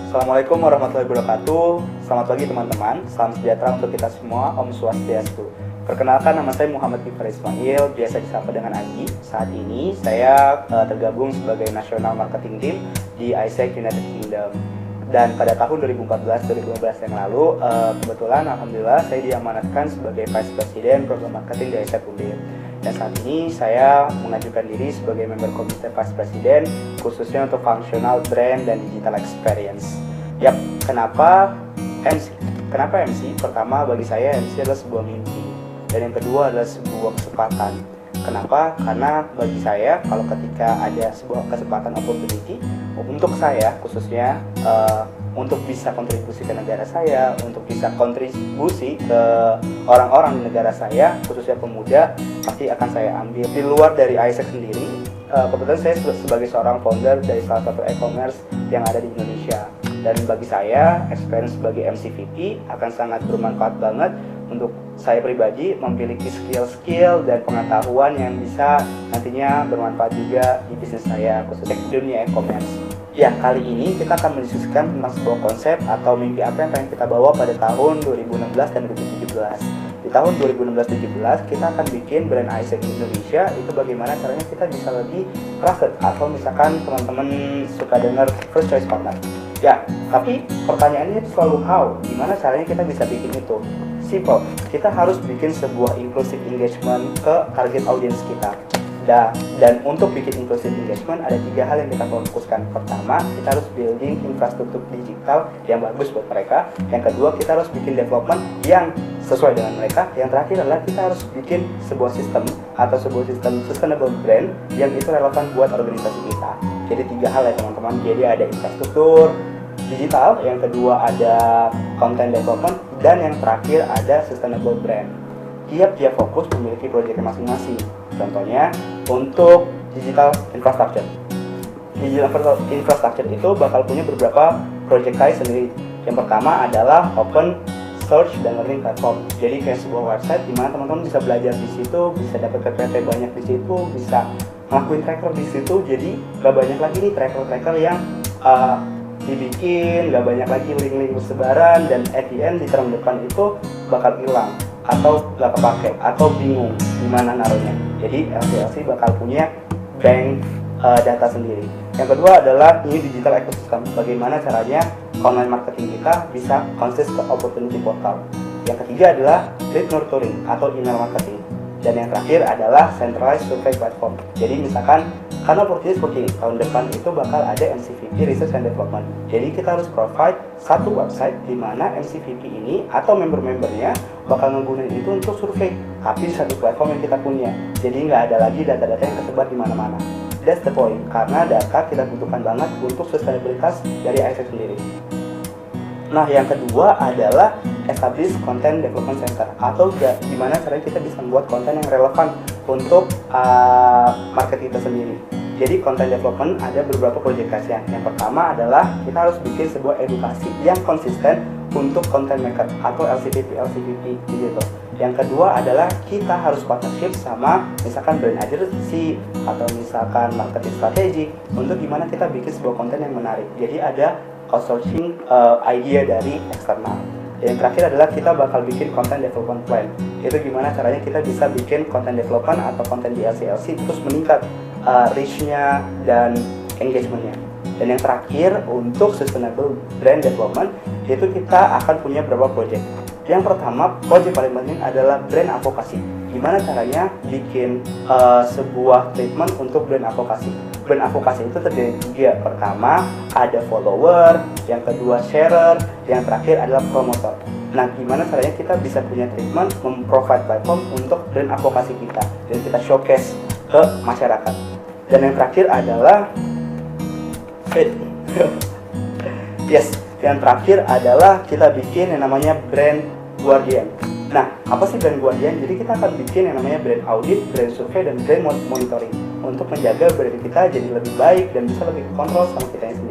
Assalamualaikum warahmatullahi wabarakatuh. Selamat pagi teman-teman. Salam sejahtera untuk kita semua. Om Swastiastu. Perkenalkan, nama saya Muhammad Gifar Ismail, biasa disapa dengan Agi. Saat ini saya tergabung sebagai National Marketing Team di ISEC United Kingdom. Dan pada tahun 2014-2015 yang lalu, kebetulan alhamdulillah saya diamanatkan sebagai Vice President Program Marketing di ISEC UNDIR. Dan saat ini saya mengajukan diri sebagai member komite Vice President khususnya untuk functional brand dan digital experience. Yap, kenapa MC? Kenapa MC? Pertama, bagi saya MC adalah sebuah mimpi, dan yang kedua adalah sebuah kesempatan. Kenapa? Karena bagi saya, kalau ketika ada sebuah kesempatan opportunity untuk saya khususnya untuk bisa kontribusi ke negara saya, untuk bisa kontribusi ke orang-orang di negara saya, khususnya pemuda, pasti akan saya ambil. Di luar dari ISEC sendiri, kebetulan saya sebagai seorang founder dari salah satu e-commerce yang ada di Indonesia. Dan bagi saya, experience sebagai MCVP akan sangat bermanfaat banget untuk saya pribadi, memiliki skill-skill dan pengetahuan yang bisa nantinya bermanfaat juga di bisnis saya, khususnya di dunia e-commerce. Ya, kali ini kita akan mendiskusikan tentang sebuah konsep atau mimpi apa yang pengen kita bawa pada tahun 2016 dan 2017. Di tahun 2016-2017 kita akan bikin brand ISEC Indonesia. Itu bagaimana caranya kita bisa lebih trusted, atau misalkan teman-teman suka dengar first choice partner. Ya, tapi pertanyaannya itu selalu how, gimana caranya kita bisa bikin itu? Simple, kita harus bikin sebuah inclusive engagement ke target audience kita. Dan untuk bikin inclusive engagement ada 3 hal yang kita fokuskan. Pertama, kita harus building infrastruktur digital yang bagus buat mereka. Yang kedua, kita harus bikin development yang sesuai dengan mereka. Yang terakhir adalah kita harus bikin sebuah sistem atau sebuah sistem sustainable brand yang itu relevan buat organisasi kita. Jadi 3 hal ya teman-teman. Jadi ada infrastruktur digital, yang kedua ada content development, dan yang terakhir ada sustainable brand. Tiap fokus memiliki proyeknya masing-masing. Contohnya untuk digital infrastructure. Digital infrastructure itu bakal punya beberapa project case sendiri. Yang pertama adalah open search dan learning platform. Jadi kayak sebuah website di mana teman-teman bisa belajar di situ, bisa dapat PPT banyak di situ, bisa ngelakuin tracker di situ. Jadi gak banyak lagi nih tracker yang dibikin, gak banyak lagi link-link bersebaran, dan at the end di term depan itu bakal hilang atau gak kepake atau bingung gimana naruhnya. Jadi LCLC bakal punya bank data sendiri. Yang kedua adalah ini digital ecosystem. Bagaimana caranya online marketing kita bisa consist ke opportunity portal. Yang ketiga adalah lead nurturing atau email marketing. Dan yang terakhir adalah centralized survey platform. Jadi misalkan karena opportunity seperti ini, tahun depan itu bakal ada MCVP Research and Development. Jadi kita harus provide satu website di mana MCVP ini atau member-membernya bakal menggunakan itu untuk survei, tapi di satu platform yang kita punya. Jadi nggak ada lagi data-data yang tersebar di mana-mana. That's the point, karena data kita butuhkan banget untuk sustainabilitas dari ISEC sendiri. Nah, yang kedua adalah establish content development center, atau gimana caranya kita bisa membuat konten yang relevan untuk market kita sendiri. Jadi content development ada beberapa project case-nya. Yang pertama adalah kita harus bikin sebuah edukasi yang konsisten untuk content maker atau LCPP gitu. Yang kedua adalah kita harus partnership sama misalkan brand agency atau misalkan marketing strategi untuk gimana kita bikin sebuah konten yang menarik. Jadi ada outsourcing idea dari eksternal. Yang terakhir adalah kita bakal bikin content development plan. Itu gimana caranya kita bisa bikin content development atau content di LCLC terus meningkat reach-nya dan engagement-nya. Dan yang terakhir untuk sustainable brand development itu kita akan punya beberapa project. Yang pertama, project paling penting adalah brand advocacy. Gimana caranya bikin sebuah treatment untuk brand advocacy. Brand advocacy itu terdiri tiga. Pertama, ada follower, yang kedua sharer, yang terakhir adalah promoter. Nah, gimana caranya kita bisa punya treatment, memprovide platform untuk brand advocacy kita, dan kita showcase ke masyarakat. Dan yang terakhir adalah yang terakhir adalah kita bikin yang namanya brand guardian. Nah, apa sih brand guardian? Jadi kita akan bikin yang namanya brand audit, brand survey, dan brand monitoring untuk menjaga brand kita jadi lebih baik dan bisa lebih kontrol sama kita sendiri.